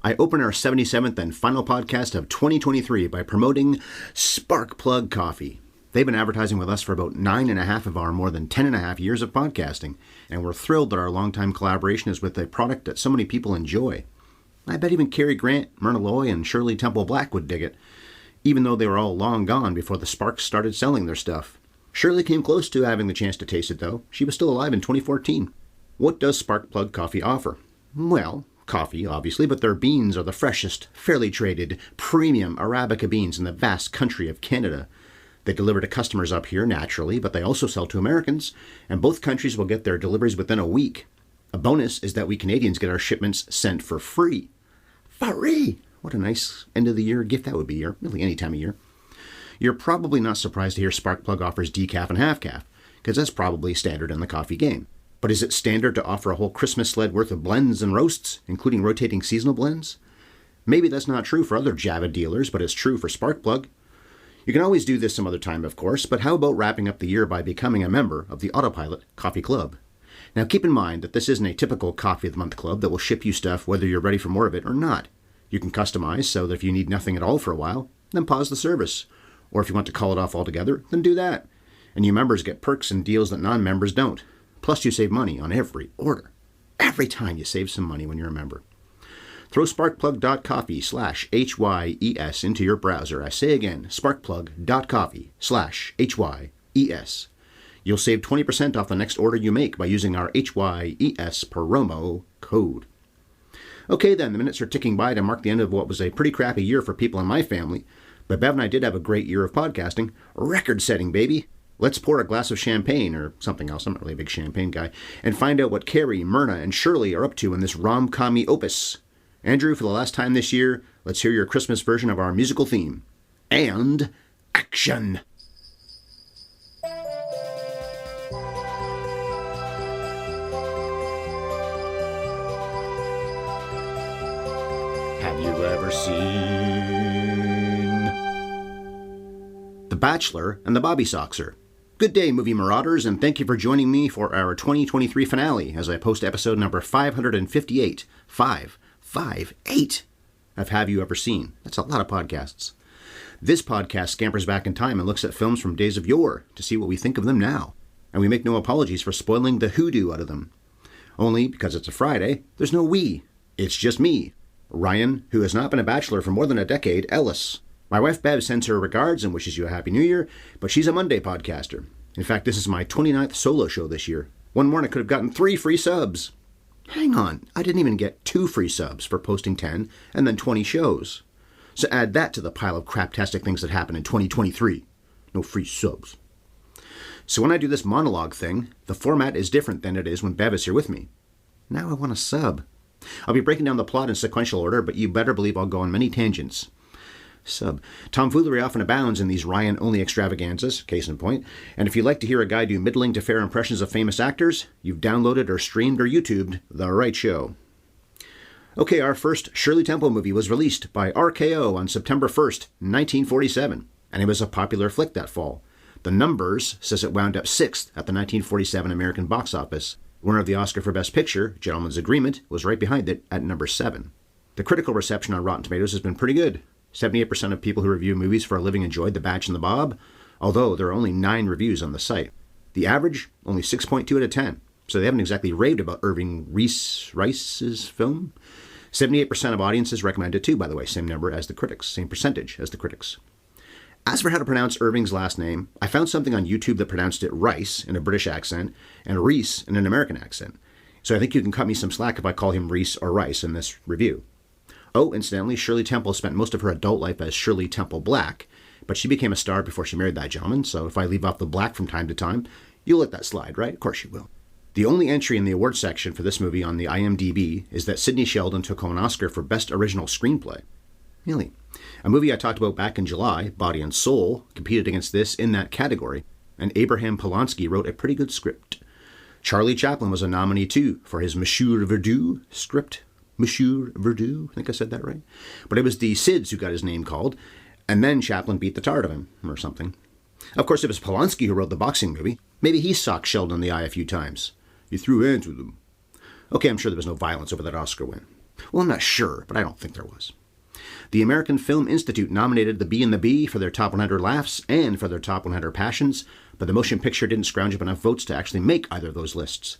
I open our 77th and final podcast of 2023 by promoting Sparkplug Coffee. They've been advertising with us for about 9.5 of our more than 10.5 years of podcasting, and we're thrilled that our longtime collaboration is with a product that so many people enjoy. I bet even Cary Grant, Myrna Loy, and Shirley Temple Black would dig it, even though they were all long gone before the Sparks started selling their stuff. Shirley came close to having the chance to taste it, though. She was still alive in 2014. What does Sparkplug Coffee offer? Well, coffee, obviously, but their beans are the freshest, fairly traded, premium Arabica beans in the vast country of Canada. They deliver to customers up here, naturally, but they also sell to Americans, and both countries will get their deliveries within a week. A bonus is that we Canadians get our shipments sent for free. Free! What a nice end-of-the-year gift that would be, or really any time of year. You're probably not surprised to hear Sparkplug offers decaf and half-calf, because that's probably standard in the coffee game. But is it standard to offer a whole Christmas sled worth of blends and roasts, including rotating seasonal blends? Maybe that's not true for other Java dealers, but it's true for Sparkplug. You can always do this some other time, of course, but how about wrapping up the year by becoming a member of the Autopilot Coffee Club? Now keep in mind that this isn't a typical Coffee of the Month club that will ship you stuff whether you're ready for more of it or not. You can customize so that if you need nothing at all for a while, then pause the service. Or if you want to call it off altogether, then do that. And you members get perks and deals that non-members don't. Plus you save money on every order. Every time you save some money when you're a member. Throw sparkplug.coffee/HYES into your browser. I say again, sparkplug.coffee/HYES. You'll save 20% off the next order you make by using our HYES promo code. Okay then, the minutes are ticking by to mark the end of what was a pretty crappy year for people in my family. But Bev and I did have a great year of podcasting. Record-setting, baby. Let's pour a glass of champagne, or something else, I'm not really a big champagne guy, and find out what Cary, Myrna, and Shirley are up to in this rom-com-y opus. Andrew, for the last time this year, let's hear your Christmas version of our musical theme. And action! Have you ever seen The Bachelor and The Bobby-Soxer? Good day, movie marauders, and thank you for joining me for our 2023 finale as I post episode number 558. 558 of Have You Ever Seen? That's a lot of podcasts. This podcast scampers back in time and looks at films from days of yore to see what we think of them now. And we make no apologies for spoiling the hoodoo out of them. Only, because it's a Friday, there's no we. It's just me, Ryan, who has not been a bachelor for more than a decade, Ellis. My wife Bev sends her regards and wishes you a Happy New Year, but she's a Monday podcaster. In fact, this is my 29th solo show this year. One more and I could have gotten 3 free subs. Hang on, I didn't even get 2 free subs for posting 10 and then 20 shows. So add that to the pile of craptastic things that happened in 2023. No free subs. So when I do this monologue thing, the format is different than it is when Bev is here with me. Now I want a sub. I'll be breaking down the plot in sequential order, but you better believe I'll go on many tangents. Sub. Tomfoolery often abounds in these Ryan-only extravaganzas, case in point, and if you'd like to hear a guy do middling to fair impressions of famous actors, you've downloaded or streamed or YouTubed the right show. Okay, our first Shirley Temple movie was released by RKO on September 1st, 1947, and it was a popular flick that fall. The Numbers says it wound up 6th at the 1947 American box office. Winner of the Oscar for Best Picture, Gentleman's Agreement, was right behind it at number 7. The critical reception on Rotten Tomatoes has been pretty good. 78% of people who review movies for a living enjoyed The Batch and the Bob, although there are only 9 reviews on the site. The average, only 6.2 out of 10, so they haven't exactly raved about Irving Reis's film. 78% of audiences recommend it too, by the way, same number as the critics, same percentage as the critics. As for how to pronounce Irving's last name, I found something on YouTube that pronounced it Rice in a British accent and Reis in an American accent. So I think you can cut me some slack if I call him Reis or Rice in this review. Oh, incidentally, Shirley Temple spent most of her adult life as Shirley Temple Black, but she became a star before she married that gentleman, so if I leave off the black from time to time, you'll let that slide, right? Of course you will. The only entry in the awards section for this movie on the IMDb is that Sidney Sheldon took home an Oscar for Best Original Screenplay. Really? A movie I talked about back in July, Body and Soul, competed against this in that category, and Abraham Polanski wrote a pretty good script. Charlie Chaplin was a nominee too for his Monsieur Verdoux script. Monsieur Verdoux, I think I said that right. But it was the Sids who got his name called, and then Chaplin beat the tar out of him, or something. Of course, it was Polanski who wrote the boxing movie. Maybe he socked Sheldon in the eye a few times. He threw hands with him. Okay, I'm sure there was no violence over that Oscar win. Well, I'm not sure, but I don't think there was. The American Film Institute nominated The Bee and the Bee for their top 100 laughs and for their top 100 passions, but the motion picture didn't scrounge up enough votes to actually make either of those lists.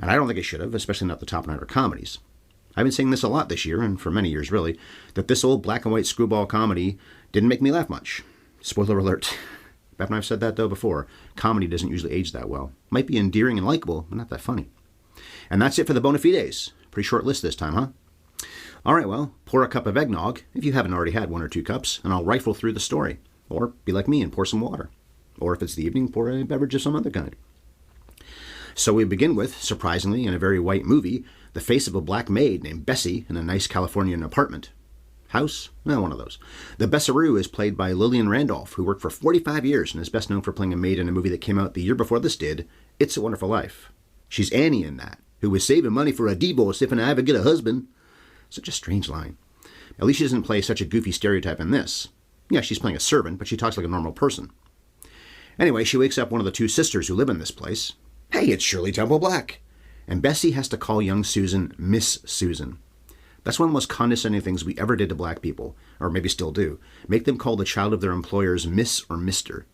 And I don't think it should have, especially not the top 100 comedies. I've been saying this a lot this year, and for many years really, that this old black and white screwball comedy didn't make me laugh much. Spoiler alert. Back when I've said that though before, comedy doesn't usually age that well. Might be endearing and likable, but not that funny. And that's it for the bona fides. Pretty short list this time, huh? All right, well, pour a cup of eggnog, if you haven't already had 1 or 2 cups, and I'll rifle through the story. Or be like me and pour some water. Or if it's the evening, pour a beverage of some other kind. So we begin with, surprisingly, in a very white movie, the face of a black maid named Bessie in a nice Californian apartment. House? No, one of those. The Bessaroo is played by Lillian Randolph, who worked for 45 years and is best known for playing a maid in a movie that came out the year before this did, It's a Wonderful Life. She's Annie in that, who was saving money for a divorce if and I ever get a husband. Such a strange line. At least she doesn't play such a goofy stereotype in this. Yeah, she's playing a servant, but she talks like a normal person. Anyway, she wakes up one of the 2 sisters who live in this place. Hey, it's Shirley Temple Black. And Bessie has to call young Susan Miss Susan. That's one of the most condescending things we ever did to black people, or maybe still do. Make them call the child of their employers Miss or Mister.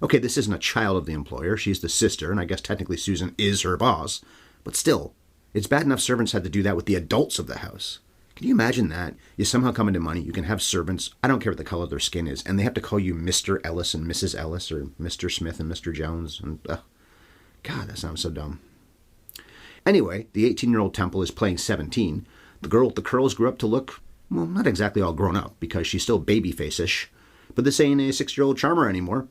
Okay, this isn't a child of the employer, she's the sister, and I guess technically Susan is her boss. But still, it's bad enough servants had to do that with the adults of the house. Can you imagine that? You somehow come into money, you can have servants, I don't care what the color of their skin is, and they have to call you Mr. Ellis and Mrs. Ellis, or Mr. Smith and Mr. Jones, and God, that sounds so dumb. Anyway, the 18-year-old Temple is playing 17. The girl with the curls grew up to look, well, not exactly all grown up, because she's still baby-face-ish. But this ain't a 6-year-old charmer anymore.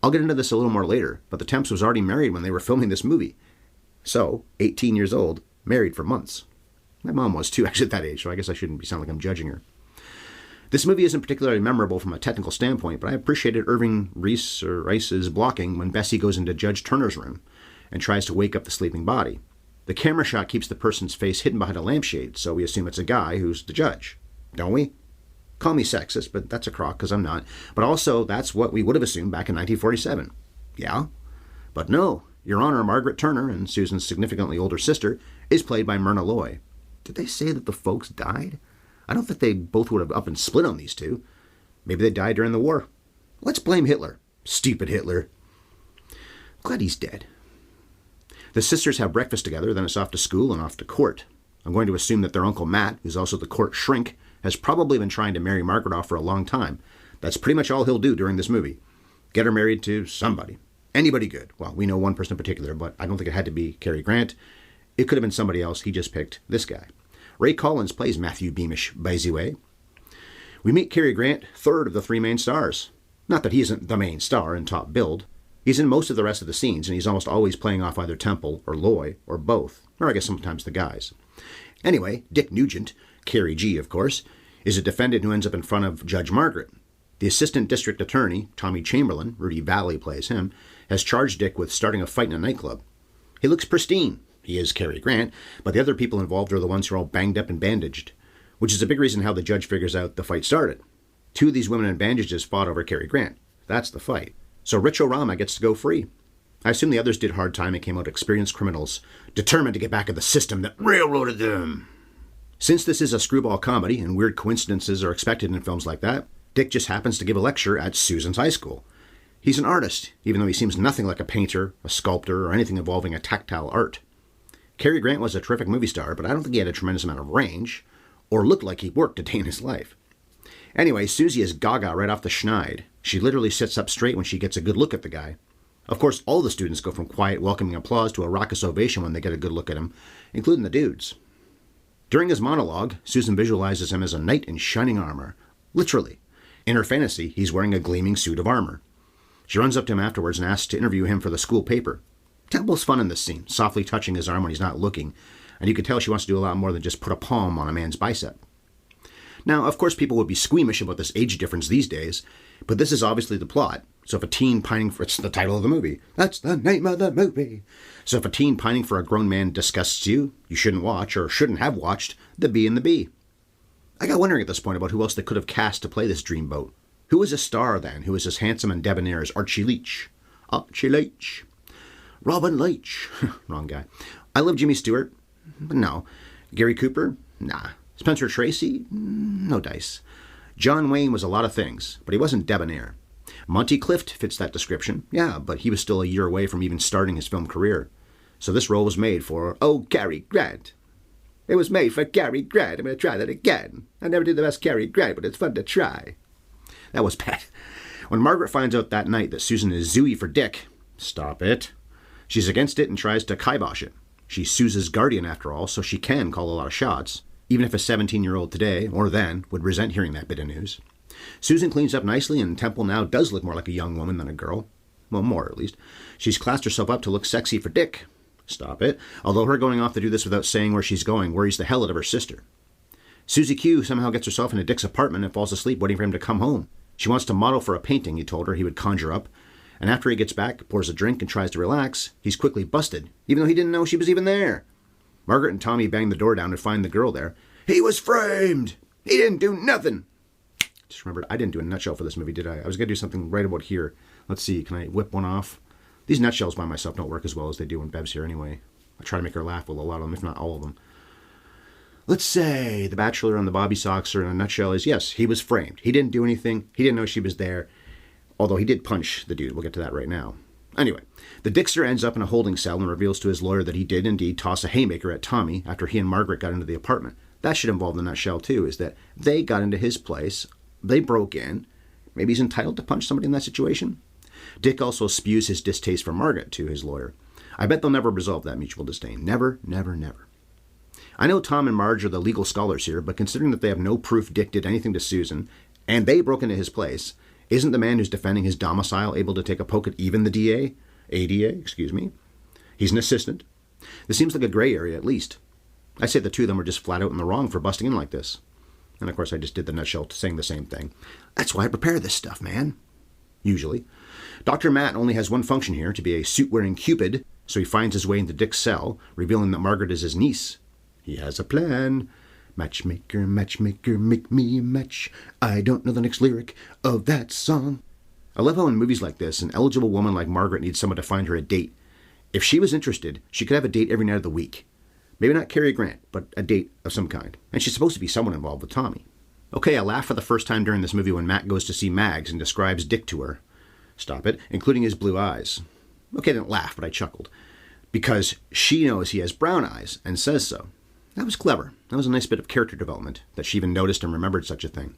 I'll get into this a little more later, but the Temps was already married when they were filming this movie. So, 18 years old, married for months. My mom was too, actually, at that age, so I guess I shouldn't sound like I'm judging her. This movie isn't particularly memorable from a technical standpoint, but I appreciated Irving Reis's blocking when Bessie goes into Judge Turner's room and tries to wake up the sleeping body. The camera shot keeps the person's face hidden behind a lampshade, so we assume it's a guy who's the judge. Don't we? Call me sexist, but that's a crock, because I'm not. But also, that's what we would have assumed back in 1947. Yeah? But no, Your Honor, Margaret Turner, and Susan's significantly older sister, is played by Myrna Loy. Did they say that the folks died? I don't think they both would have up and split on these two. Maybe they died during the war. Let's blame Hitler. Stupid Hitler. Glad he's dead. The sisters have breakfast together, then it's off to school and off to court. I'm going to assume that their Uncle Matt, who's also the court shrink, has probably been trying to marry Margaret off for a long time. That's pretty much all he'll do during this movie. Get her married to somebody. Anybody good. Well, we know one person in particular, but I don't think it had to be Cary Grant. It could have been somebody else. He just picked this guy. Ray Collins plays Matthew Beamish, by the way. We meet Cary Grant, third of the 3 main stars. Not that he isn't the main star and top billed. He's in most of the rest of the scenes, and he's almost always playing off either Temple or Loy, or both, or I guess sometimes the guys. Anyway, Dick Nugent, Cary G, of course, is a defendant who ends up in front of Judge Margaret. The assistant district attorney, Tommy Chamberlain, Rudy Valley plays him, has charged Dick with starting a fight in a nightclub. He looks pristine. He is Cary Grant, but the other people involved are the ones who are all banged up and bandaged, which is a big reason how the judge figures out the fight started. 2 of these women in bandages fought over Cary Grant. That's the fight. So Rich O'Rama gets to go free. I assume the others did hard time and came out experienced criminals, determined to get back at the system that railroaded them. Since this is a screwball comedy and weird coincidences are expected in films like that, Dick just happens to give a lecture at Susan's high school. He's an artist, even though he seems nothing like a painter, a sculptor, or anything involving a tactile art. Cary Grant was a terrific movie star, but I don't think he had a tremendous amount of range, or looked like he worked a day in his life. Anyway, Susie is gaga right off the schneid. She literally sits up straight when she gets a good look at the guy. Of course, all the students go from quiet, welcoming applause to a raucous ovation when they get a good look at him, including the dudes. During his monologue, Susan visualizes him as a knight in shining armor. Literally. In her fantasy, he's wearing a gleaming suit of armor. She runs up to him afterwards and asks to interview him for the school paper. Temple's fun in this scene, softly touching his arm when he's not looking, and you can tell she wants to do a lot more than just put a palm on a man's bicep. Now, of course, people would be squeamish about this age difference these days, but this is obviously the plot. So if a teen pining for... It's the title of the movie. That's the name of the movie. So if a teen pining for a grown man disgusts you, you shouldn't watch, or shouldn't have watched, The Bee and the Bee. I got wondering at this point about who else they could have cast to play this dreamboat. Who is a star, then, who is as handsome and debonair as Archie Leach? Archie Leach. Robin Leach. Wrong guy. I love Jimmy Stewart, but no. Gary Cooper? Nah. Spencer Tracy? No dice. John Wayne was a lot of things, but he wasn't debonair. Monty Clift fits that description, yeah, but he was still a year away from even starting his film career. So this role was made for, Cary Grant. It was made for Cary Grant. I'm going to try that again. I never did the best Cary Grant, but it's fun to try. That was bad. When Margaret finds out that night that Susan is zooey for Dick, stop it. She's against it and tries to kibosh it. She's Susan's guardian after all, so she can call a lot of shots, even if a 17-year-old today, or then, would resent hearing that bit of news. Susan cleans up nicely, and Temple now does look more like a young woman than a girl. Well, more at least. She's classed herself up to look sexy for Dick. Stop it. Although her going off to do this without saying where she's going worries the hell out of her sister. Susie Q somehow gets herself into Dick's apartment and falls asleep waiting for him to come home. She wants to model for a painting he told her he would conjure up, and after he gets back, pours a drink and tries to relax, he's quickly busted, even though he didn't know she was even there. Margaret and Tommy bang the door down and find the girl there. He was framed! He didn't do nothing! Just remembered, I didn't do a nutshell for this movie, did I? I was going to do something right about here. Let's see, can I whip one off? These nutshells by myself don't work as well as they do when Bev's here anyway. I try to make her laugh with a lot of them, if not all of them. Let's say The Bachelor and The Bobby-Soxer in a nutshell is, yes, he was framed. He didn't do anything. He didn't know she was there. Although he did punch the dude. We'll get to that right now. Anyway, the Dickster ends up in a holding cell and reveals to his lawyer that he did indeed toss a haymaker at Tommy after he and Margaret got into the apartment. That should involve the nutshell too, is that they got into his place, they broke in. Maybe he's entitled to punch somebody in that situation? Dick also spews his distaste for Margaret to his lawyer. I bet they'll never resolve that mutual disdain. Never, never, never. I know Tom and Marge are the legal scholars here, but considering that they have no proof Dick did anything to Susan, and they broke into his place, isn't the man who's defending his domicile able to take a poke at even the DA? ADA, excuse me. He's an assistant. This seems like a gray area at least. I say the two of them are just flat out in the wrong for busting in like this. And of course I just did the nutshell saying the same thing. That's why I prepare this stuff, man. Usually. Dr. Matt only has one function here, to be a suit-wearing Cupid, so he finds his way into Dick's cell, revealing that Margaret is his niece. He has a plan. Matchmaker, matchmaker, make me a match. I don't know the next lyric of that song. I love how in movies like this, an eligible woman like Margaret needs someone to find her a date. If she was interested, she could have a date every night of the week. Maybe not Cary Grant, but a date of some kind. And she's supposed to be someone involved with Tommy. Okay, I laugh for the first time during this movie when Matt goes to see Mags and describes Dick to her. Stop it, including his blue eyes. Okay, I didn't laugh, but I chuckled. Because she knows he has brown eyes, and says so. That was clever. That was a nice bit of character development, that she even noticed and remembered such a thing.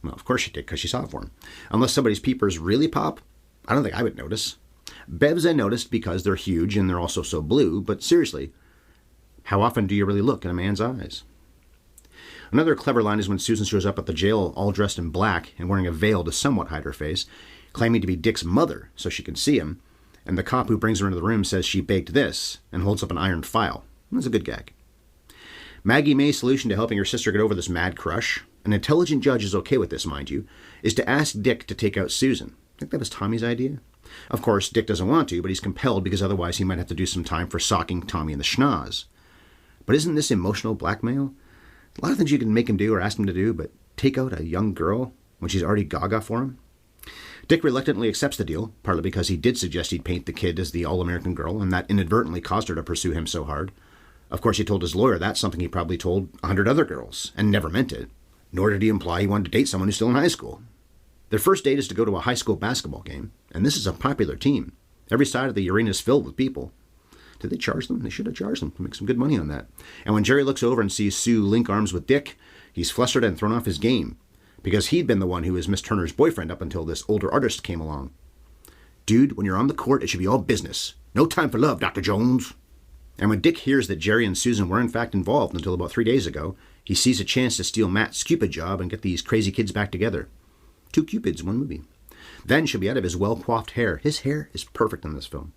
Well, of course she did, because she saw it for him. Unless somebody's peepers really pop, I don't think I would notice. Bev's I noticed because they're huge and they're also so blue, but seriously, how often do you really look in a man's eyes? Another clever line is when Susan shows up at the jail all dressed in black and wearing a veil to somewhat hide her face, claiming to be Dick's mother so she can see him, and the cop who brings her into the room says she baked this and holds up an iron file. That's a good gag. Maggie May's solution to helping her sister get over this mad crush, an intelligent judge is okay with this, mind you, is to ask Dick to take out Susan. I think that was Tommy's idea. Of course, Dick doesn't want to, but he's compelled because otherwise he might have to do some time for socking Tommy in the schnoz. But isn't this emotional blackmail? A lot of things you can make him do or ask him to do, but take out a young girl when she's already gaga for him? Dick reluctantly accepts the deal, partly because he did suggest he'd paint the kid as the all-American girl, and that inadvertently caused her to pursue him so hard. Of course, he told his lawyer that's something he probably told 100 other girls, and never meant it. Nor did he imply he wanted to date someone who's still in high school. Their first date is to go to a high school basketball game, and this is a popular team. Every side of the arena is filled with people. Did they charge them? They should have charged them to make some good money on that. And when Jerry looks over and sees Sue link arms with Dick, he's flustered and thrown off his game, because he'd been the one who was Miss Turner's boyfriend up until this older artist came along. Dude, when you're on the court, it should be all business. No time for love, Dr. Jones. And when Dick hears that Jerry and Susan were in fact involved until about 3 days ago, he sees a chance to steal Matt's Cupid job and get these crazy kids back together. 2 Cupids, 1 movie. Then she'll be out of his well-coiffed hair. His hair is perfect in this film.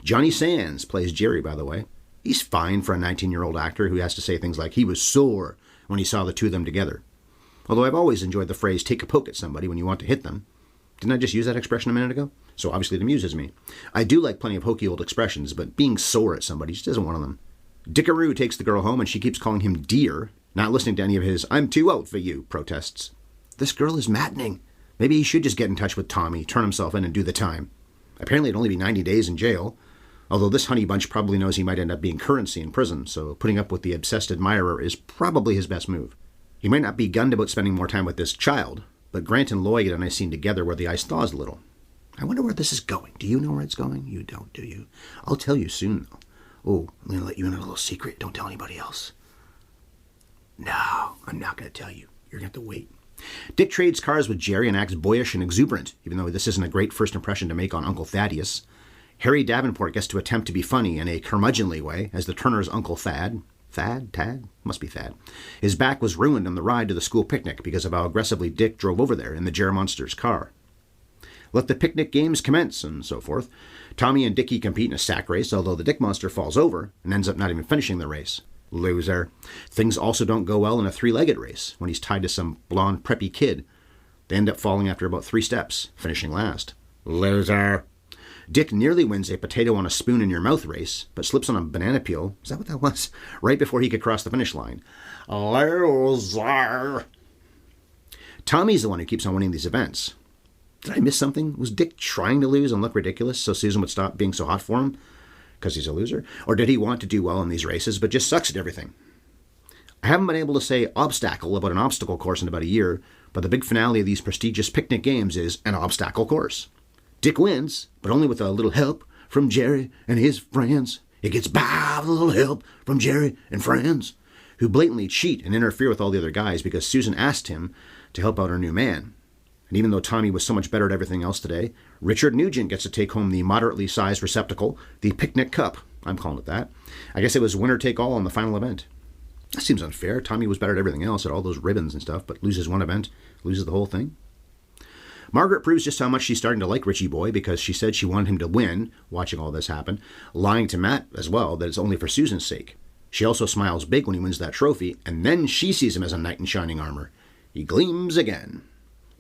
Johnny Sands plays Jerry, by the way. He's fine for a 19-year-old actor who has to say things like he was sore when he saw the two of them together. Although I've always enjoyed the phrase, take a poke at somebody when you want to hit them. Didn't I just use that expression a minute ago? So obviously it amuses me. I do like plenty of hokey old expressions, but being sore at somebody just isn't one of them. Dickaroo takes the girl home and she keeps calling him dear, not listening to any of his I'm too old for you protests. This girl is maddening. Maybe he should just get in touch with Tommy, turn himself in and do the time. Apparently it'd only be 90 days in jail, although this honey bunch probably knows he might end up being currency in prison, so putting up with the obsessed admirer is probably his best move. He might not be gunned about spending more time with this child, but Grant and Loy get a nice scene together where the ice thaws a little. I wonder where this is going. Do you know where it's going? You don't, do you? I'll tell you soon, though. Oh, I'm going to let you in on a little secret. Don't tell anybody else. No, I'm not going to tell you. You're going to have to wait. Dick trades cars with Jerry and acts boyish and exuberant, even though this isn't a great first impression to make on Uncle Thaddeus. Harry Davenport gets to attempt to be funny in a curmudgeonly way as the Turner's Uncle Tad? Must be Thad. His back was ruined on the ride to the school picnic because of how aggressively Dick drove over there in the Jer Monster's car. Let the picnic games commence, and so forth. Tommy and Dickie compete in a sack race, although the Dick Monster falls over and ends up not even finishing the race. Loser. Things also don't go well in a three-legged race when he's tied to some blonde preppy kid. They end up falling after about 3 steps, finishing last. Loser. Dick nearly wins a potato on a spoon in your mouth race, but slips on a banana peel, is that what that was? Right before he could cross the finish line. Loser. Tommy's the one who keeps on winning these events. Did I miss something? Was Dick trying to lose and look ridiculous so Susan would stop being so hot for him? Because he's a loser? Or did he want to do well in these races but just sucks at everything? I haven't been able to say obstacle about an obstacle course in about a year, but the big finale of these prestigious picnic games is an obstacle course. Dick wins, but only with a little help from Jerry and his friends. It gets by with a little help from Jerry and friends, who blatantly cheat and interfere with all the other guys because Susan asked him to help out her new man. And even though Tommy was so much better at everything else today, Richard Nugent gets to take home the moderately sized receptacle, the picnic cup. I'm calling it that. I guess it was winner take all on the final event. That seems unfair. Tommy was better at everything else, at all those ribbons and stuff, but loses one event, loses the whole thing. Margaret proves just how much she's starting to like Richie Boy because she said she wanted him to win, watching all this happen, lying to Matt as well that it's only for Susan's sake. She also smiles big when he wins that trophy, and then she sees him as a knight in shining armor. He gleams again.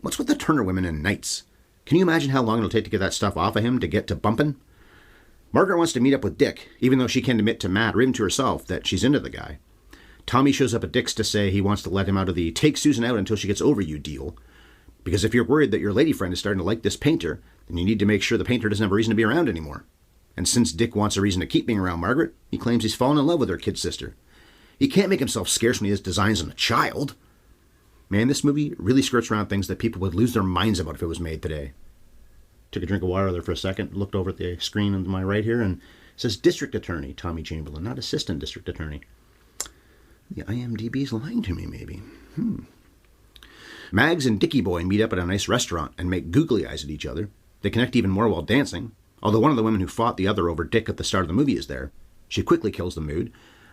What's with the Turner women and knights? Can you imagine how long it'll take to get that stuff off of him to get to bumping? Margaret wants to meet up with Dick, even though she can't admit to Matt or even to herself that she's into the guy. Tommy shows up at Dick's to say he wants to let him out of the take Susan out until she gets over you deal. Because if you're worried that your lady friend is starting to like this painter, then you need to make sure the painter doesn't have a reason to be around anymore. And since Dick wants a reason to keep being around Margaret, he claims he's fallen in love with her kid sister. He can't make himself scarce when he has designs on a child. Man, this movie really skirts around things that people would lose their minds about if it was made today. Took a drink of water there for a second, looked over at the screen on my right here, and it says District Attorney Tommy Chamberlain, not Assistant District Attorney. The IMDb's lying to me, maybe. Mags and Dickie Boy meet up at a nice restaurant and make googly eyes at each other. They connect even more while dancing, although one of the women who fought the other over Dick at the start of the movie is there. She quickly kills the mood.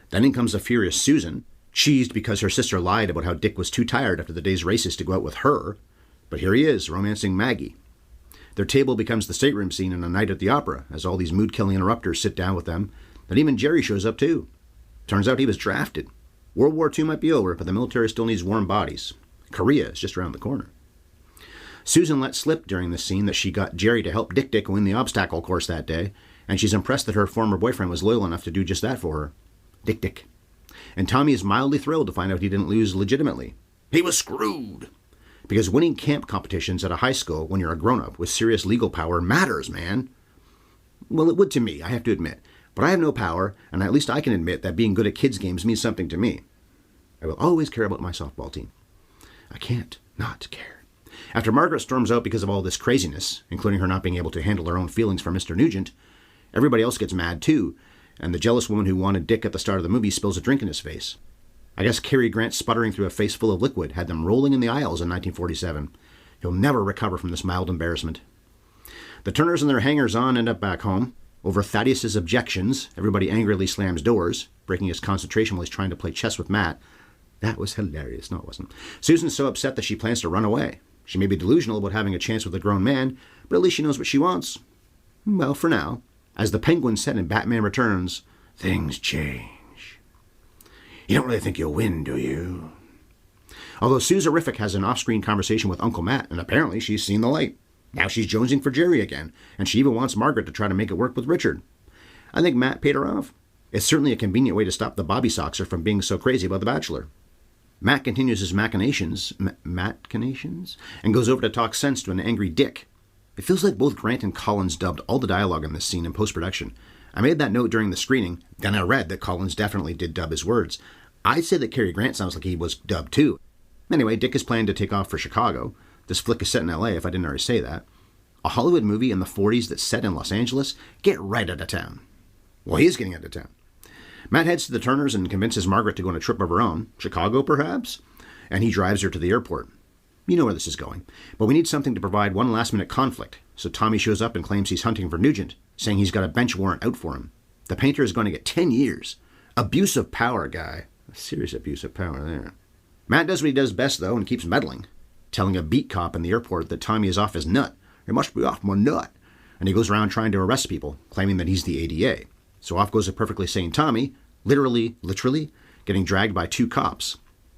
Then in comes a furious Susan, cheesed because her sister lied about how Dick was too tired after the day's races to go out with her. But here he is, romancing Maggie. Their table becomes the stateroom scene in A Night at the Opera, as all these mood-killing interrupters sit down with them. Then even Jerry shows up too. Turns out he was drafted. World War II might be over, but the military still needs warm bodies. Korea is just around the corner. Susan let slip during this scene that she got Jerry to help Dick win the obstacle course that day, and she's impressed that her former boyfriend was loyal enough to do just that for her. Dick. And Tommy is mildly thrilled to find out he didn't lose legitimately. He was screwed! Because winning camp competitions at a high school when you're a grown-up with serious legal power matters, man. Well, it would to me, I have to admit. But I have no power, and at least I can admit that being good at kids' games means something to me. I will always care about my softball team. I can't not care. After Margaret storms out because of all this craziness, including her not being able to handle her own feelings for Mr. Nugent, everybody else gets mad too, and the jealous woman who wanted Dick at the start of the movie spills a drink in his face. I guess Cary Grant sputtering through a face full of liquid had them rolling in the aisles in 1947. He'll never recover from this mild embarrassment. The Turners and their hangers-on end up back home. Over Thaddeus's objections, everybody angrily slams doors, breaking his concentration while he's trying to play chess with Matt. That was hilarious. No, it wasn't. Susan's so upset that she plans to run away. She may be delusional about having a chance with a grown man, but at least she knows what she wants. Well, for now. As the Penguin said in Batman Returns, things change. You don't really think you'll win, do you? Although Suzerific has an off-screen conversation with Uncle Matt, and apparently she's seen the light. Now she's jonesing for Jerry again, and she even wants Margaret to try to make it work with Richard. I think Matt paid her off. It's certainly a convenient way to stop the Bobby-Soxer from being so crazy about The Bachelor. Matt continues his machinations, and goes over to talk sense to an angry Dick. It feels like both Grant and Collins dubbed all the dialogue in this scene in post-production. I made that note during the screening, then I read that Collins definitely did dub his words. I'd say that Cary Grant sounds like he was dubbed too. Anyway, Dick is planning to take off for Chicago. This flick is set in LA, if I didn't already say that. A Hollywood movie in the 40s that's set in Los Angeles? Get right out of town. Well, he is getting out of town. Matt heads to the Turners and convinces Margaret to go on a trip of her own. Chicago, perhaps? And he drives her to the airport. You know where this is going. But we need something to provide one last-minute conflict. So Tommy shows up and claims he's hunting for Nugent, saying he's got a bench warrant out for him. The painter is going to get 10 years. Abuse of power, guy. A serious abuse of power there. Matt does what he does best, though, and keeps meddling, telling a beat cop in the airport that Tommy is off his nut. He must be off my nut. And he goes around trying to arrest people, claiming that he's the ADA. So off goes a perfectly sane Tommy, literally, getting dragged by 2 cops.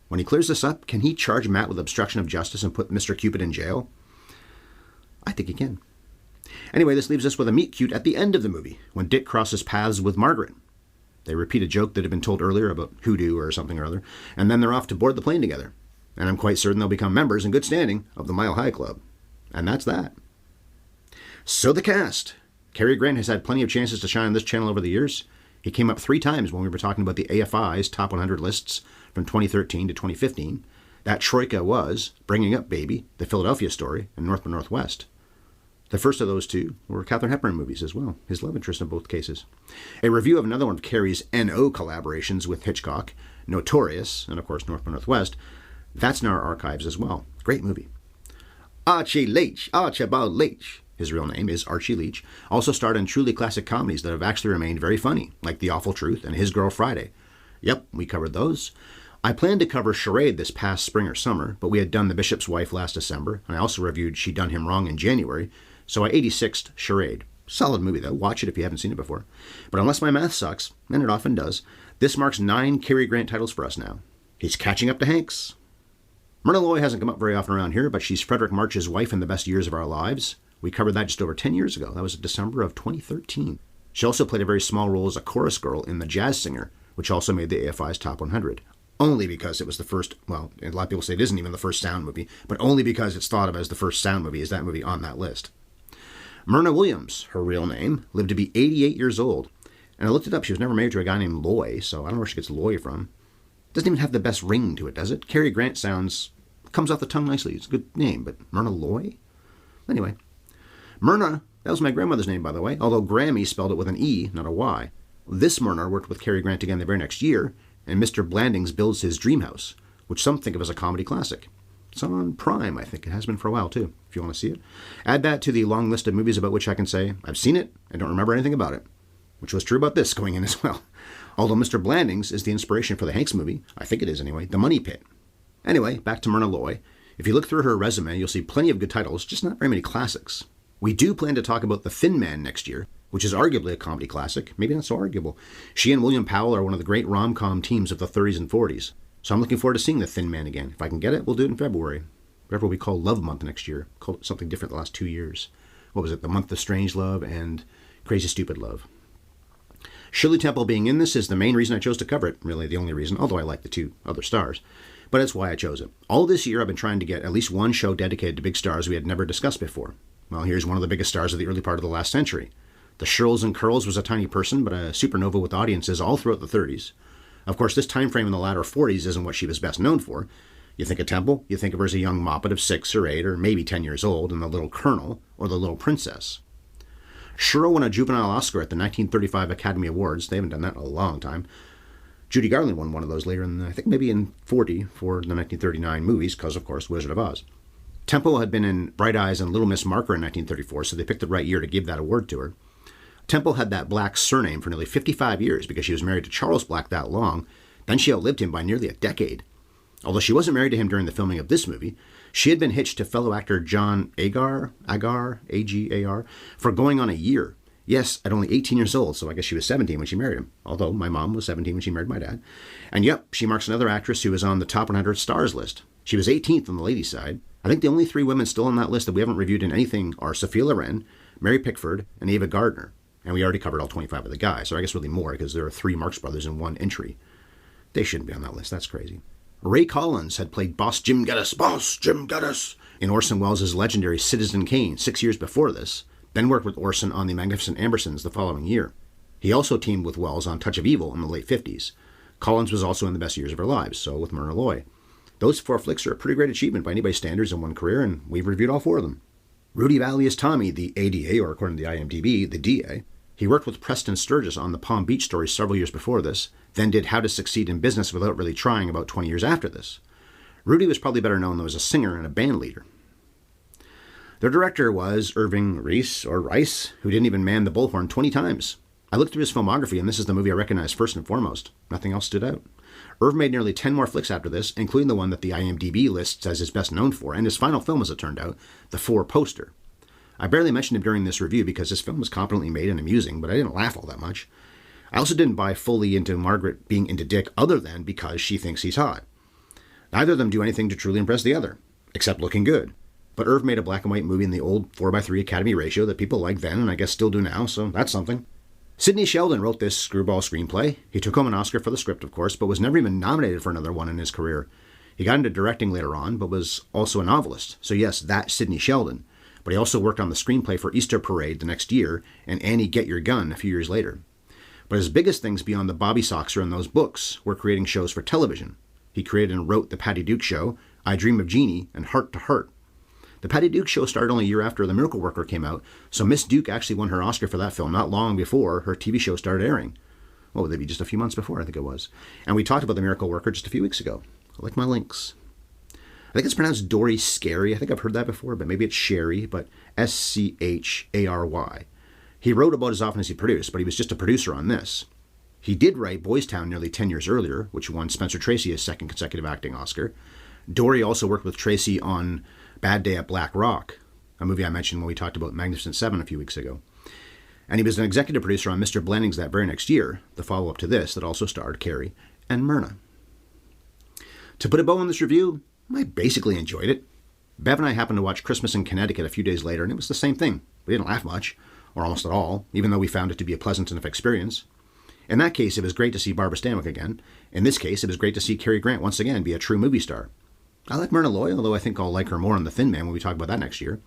When he clears this up, can he charge Matt with obstruction of justice and put Mr. Cupid in jail? I think he can. Anyway, this leaves us with a meet-cute at the end of the movie, when Dick crosses paths with Margaret. They repeat a joke that had been told earlier about hoodoo or something or other, and then they're off to board the plane together. And I'm quite certain they'll become members in good standing of the Mile High Club. And that's that. So the cast. Cary Grant has had plenty of chances to shine on this channel over the years. He came up 3 times when we were talking about the AFI's Top 100 lists from 2013 to 2015. That troika was Bringing Up Baby, The Philadelphia Story, and North by Northwest. The first of those 2 were Katharine Hepburn movies as well, his love interest in both cases. A review of another one of Cary's N.O. collaborations with Hitchcock, Notorious, and of course North by Northwest, that's in our archives as well. Great movie. Archie Leach, Archibald Leach, his real name is Archie Leach, also starred in truly classic comedies that have actually remained very funny, like The Awful Truth and His Girl Friday. Yep, we covered those. I planned to cover Charade this past spring or summer, but we had done The Bishop's Wife last December, and I also reviewed She Done Him Wrong in January, so I 86'd Charade. Solid movie, though. Watch it if you haven't seen it before. But unless my math sucks, and it often does, this marks 9 Cary Grant titles for us now. He's catching up to Hanks. Myrna Loy hasn't come up very often around here, but she's Frederick March's wife in The Best Years of Our Lives. We covered that just over 10 years ago. That was December of 2013. She also played a very small role as a chorus girl in The Jazz Singer, which also made the AFI's Top 100. Only because it was the first, well, a lot of people say it isn't even the first sound movie, but only because it's thought of as the first sound movie is that movie on that list. Myrna Williams, her real name, lived to be 88 years old. And I looked it up. She was never married to a guy named Loy, so I don't know where she gets Loy from. Doesn't even have the best ring to it, does it? Cary Grant comes off the tongue nicely. It's a good name, but Myrna Loy? Anyway. Myrna, that was my grandmother's name, by the way, although Grammy spelled it with an E, not a Y. This Myrna worked with Cary Grant again the very next year, and Mr. Blandings builds his dream house, which some think of as a comedy classic. It's on Prime, I think. It has been for a while, too, if you want to see it. Add that to the long list of movies about which I can say, I've seen it, I don't remember anything about it. Which was true about this going in as well. Although Mr. Blandings is the inspiration for the Hanks movie, I think it is anyway, The Money Pit. Anyway, back to Myrna Loy. If you look through her resume, you'll see plenty of good titles, just not very many classics. We do plan to talk about The Thin Man next year, which is arguably a comedy classic, maybe not so arguable. She and William Powell are one of the great rom-com teams of the 30s and 40s. So I'm looking forward to seeing The Thin Man again. If I can get it, we'll do it in February. Whatever we call Love Month next year. Call it something different the last 2 years. What was it? The Month of Strange Love and Crazy Stupid Love. Shirley Temple being in this is the main reason I chose to cover it. Really the only reason, although I like the 2 other stars. But that's why I chose it. All this year I've been trying to get at least one show dedicated to big stars we had never discussed before. Well, here's one of the biggest stars of the early part of the last century. The Shirls In Curls was a tiny person, but a supernova with audiences all throughout the 30s. Of course, this time frame in the latter 40s isn't what she was best known for. You think of Temple, you think of her as a young moppet of 6 or 8 or maybe 10 years old in The Little Colonel or The Little Princess. Shirl won a juvenile Oscar at the 1935 Academy Awards. They haven't done that in a long time. Judy Garland won one of those later in, I think maybe in 40 for the 1939 movies, because of course Wizard of Oz. Temple had been in Bright Eyes and Little Miss Marker in 1934, so they picked the right year to give that award to her. Temple had that Black surname for nearly 55 years because she was married to Charles Black that long. Then she outlived him by nearly a decade. Although she wasn't married to him during the filming of this movie, she had been hitched to fellow actor John Agar, A-G-A-R, for going on a year. Yes, at only 18 years old, so I guess she was 17 when she married him. Although my mom was 17 when she married my dad. And yep, she marks another actress who was on the top 100 stars list. She was 18th on the ladies' side. I think the only 3 women still on that list that we haven't reviewed in anything are Sophia Loren, Mary Pickford, and Ava Gardner. And we already covered all 25 of the guys, so I guess really more because there are 3 Marx Brothers in one entry. They shouldn't be on that list, that's crazy. Ray Collins had played Boss Jim Geddes, in Orson Welles' legendary Citizen Kane 6 years before this, then worked with Orson on The Magnificent Ambersons the following year. He also teamed with Welles on Touch of Evil in the late 50s. Collins was also in The Best Years of Our Lives, so with Myrna Loy. Those 4 flicks are a pretty great achievement by anybody's standards in one career, and we've reviewed all 4 of them. Rudy Valley is Tommy, the ADA, or according to the IMDb, the DA. He worked with Preston Sturges on the Palm Beach story several years before this, then did How to Succeed in Business Without Really Trying about 20 years after this. Rudy was probably better known though as a singer and a band leader. Their director was Irving Reis, or Rice, who didn't even man the bullhorn 20 times. I looked through his filmography, and this is the movie I recognized first and foremost. Nothing else stood out. Irv made nearly 10 more flicks after this, including the one that the IMDb lists as his best known for, and his final film, as it turned out, The Four Poster. I barely mentioned him during this review because his film was competently made and amusing, but I didn't laugh all that much. I also didn't buy fully into Margaret being into Dick other than because she thinks he's hot. Neither of them do anything to truly impress the other, except looking good. But Irv made a black and white movie in the old 4:3 Academy ratio that people liked then and I guess still do now, so that's something. Sidney Sheldon wrote this screwball screenplay. He took home an Oscar for the script, of course, but was never even nominated for another one in his career. He got into directing later on, but was also a novelist. So yes, that's Sidney Sheldon. But he also worked on the screenplay for Easter Parade the next year and Annie Get Your Gun a few years later. But his biggest things beyond the Bobby-Soxer and those books were creating shows for television. He created and wrote The Patty Duke Show, I Dream of Jeannie, and Heart to Heart. The Patty Duke Show started only a year after The Miracle Worker came out, so Miss Duke actually won her Oscar for that film not long before her TV show started airing. What would they be, just a few months before, I think it was. And we talked about The Miracle Worker just a few weeks ago. I like my links. I think it's pronounced Dory Scary. I think I've heard that before, but maybe it's Sherry, but Schary. He wrote about as often as he produced, but he was just a producer on this. He did write Boys Town nearly 10 years earlier, which won Spencer Tracy his second consecutive acting Oscar. Dory also worked with Tracy on Bad Day at Black Rock, a movie I mentioned when we talked about Magnificent Seven a few weeks ago. And he was an executive producer on Mr. Blandings that very next year, the follow-up to this that also starred Cary and Myrna. To put a bow on this review, I basically enjoyed it. Bev and I happened to watch Christmas in Connecticut a few days later, and it was the same thing. We didn't laugh much, or almost at all, even though we found it to be a pleasant enough experience. In that case, it was great to see Barbara Stanwyck again. In this case, it was great to see Cary Grant once again be a true movie star. I like Myrna Loy, although I think I'll like her more on The Thin Man when we talk about that next year.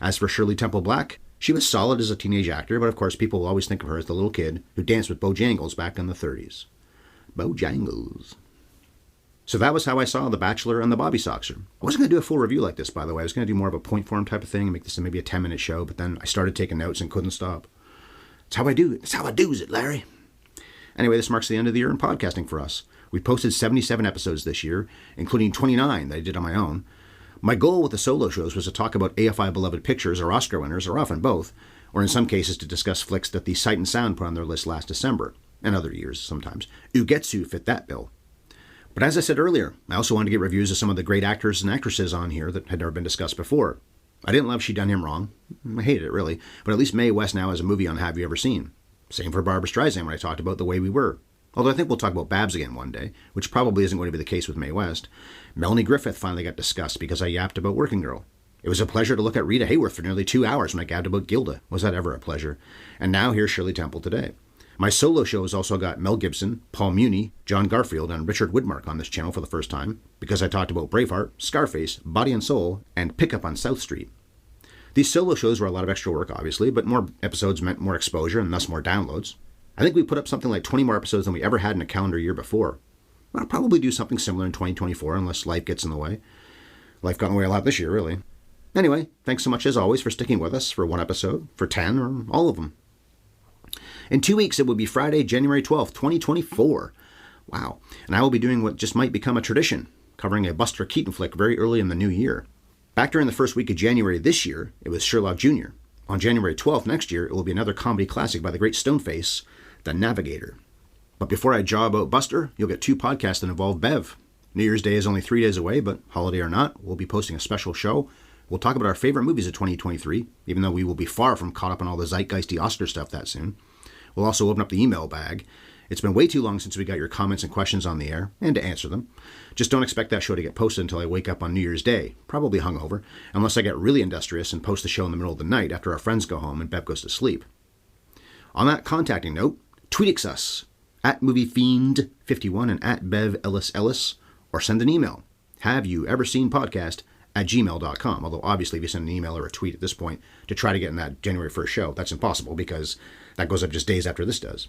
As for Shirley Temple Black, she was solid as a teenage actor, but of course people will always think of her as the little kid who danced with Bojangles back in the 30s. Bojangles. So that was how I saw The Bachelor and The Bobby-Soxer. I wasn't going to do a full review like this, by the way. I was going to do more of a point form type of thing and make this maybe a 10-minute show, but then I started taking notes and couldn't stop. That's how I do it. That's how I do's it, Larry. Anyway, this marks the end of the year in podcasting for us. We posted 77 episodes this year, including 29 that I did on my own. My goal with the solo shows was to talk about AFI beloved pictures or Oscar winners, or often both, or in some cases to discuss flicks that the Sight and Sound put on their list last December, and other years sometimes. Ugetsu fit that bill. But as I said earlier, I also wanted to get reviews of some of the great actors and actresses on here that had never been discussed before. I didn't love She Done Him Wrong. I hated it, really. But at least Mae West now has a movie on Have You Ever Seen? Same for Barbra Streisand when I talked about The Way We Were. Although I think we'll talk about Babs again one day, which probably isn't going to be the case with Mae West. Melanie Griffith finally got discussed because I yapped about Working Girl. It was a pleasure to look at Rita Hayworth for nearly 2 hours when I gabbed about Gilda. Was that ever a pleasure? And now here's Shirley Temple today. My solo show has also got Mel Gibson, Paul Muni, John Garfield, and Richard Widmark on this channel for the first time, because I talked about Braveheart, Scarface, Body and Soul, and Pickup on South Street. These solo shows were a lot of extra work, obviously, but more episodes meant more exposure and thus more downloads. I think we put up something like 20 more episodes than we ever had in a calendar year before. I'll probably do something similar in 2024 unless life gets in the way. Life got in the way a lot this year, really. Anyway, thanks so much as always for sticking with us for one episode, for 10, or all of them. In 2 weeks, it will be Friday, January 12th, 2024. Wow. And I will be doing what just might become a tradition, covering a Buster Keaton flick very early in the new year. Back during the first week of January this year, it was Sherlock Jr. On January 12th next year, it will be another comedy classic by the great Stoneface, The Navigator. But before I jaw about Buster, you'll get 2 podcasts that involve Bev. New Year's Day is only 3 days away, but holiday or not, we'll be posting a special show. We'll talk about our favorite movies of 2023, even though we will be far from caught up on all the zeitgeisty Oscar stuff that soon. We'll also open up the email bag. It's been way too long since we got your comments and questions on the air, and to answer them. Just don't expect that show to get posted until I wake up on New Year's Day, probably hungover, unless I get really industrious and post the show in the middle of the night after our friends go home and Bev goes to sleep. On that contacting note, tweetix us, at MovieFiend51 and at BevEllisEllis, or send an email, haveyouvesteensepodcast@gmail.com, although obviously if you send an email or a tweet at this point to try to get in that January 1st show, that's impossible because that goes up just days after this does.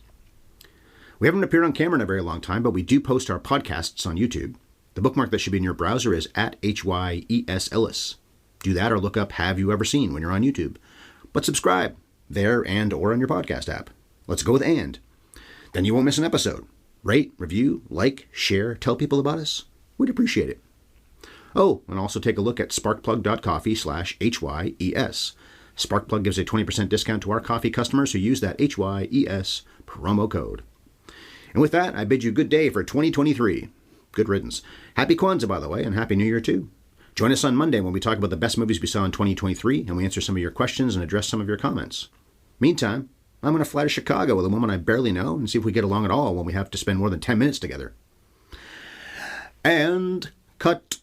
We haven't appeared on camera in a very long time, but we do post our podcasts on YouTube. The bookmark that should be in your browser is at HYES Ellis. Do that or look up Have You Ever Seen when you're on YouTube. But subscribe there and or on your podcast app. Let's go with and. Then you won't miss an episode. Rate, review, like, share, tell people about us. We'd appreciate it. Oh, and also take a look at sparkplug.coffee/HYES. Sparkplug gives a 20% discount to our coffee customers who use that HYES promo code. And with that, I bid you good day for 2023. Good riddance. Happy Kwanzaa, by the way, and Happy New Year, too. Join us on Monday when we talk about the best movies we saw in 2023, and we answer some of your questions and address some of your comments. Meantime, I'm going to fly to Chicago with a woman I barely know and see if we get along at all when we have to spend more than 10 minutes together. And cut.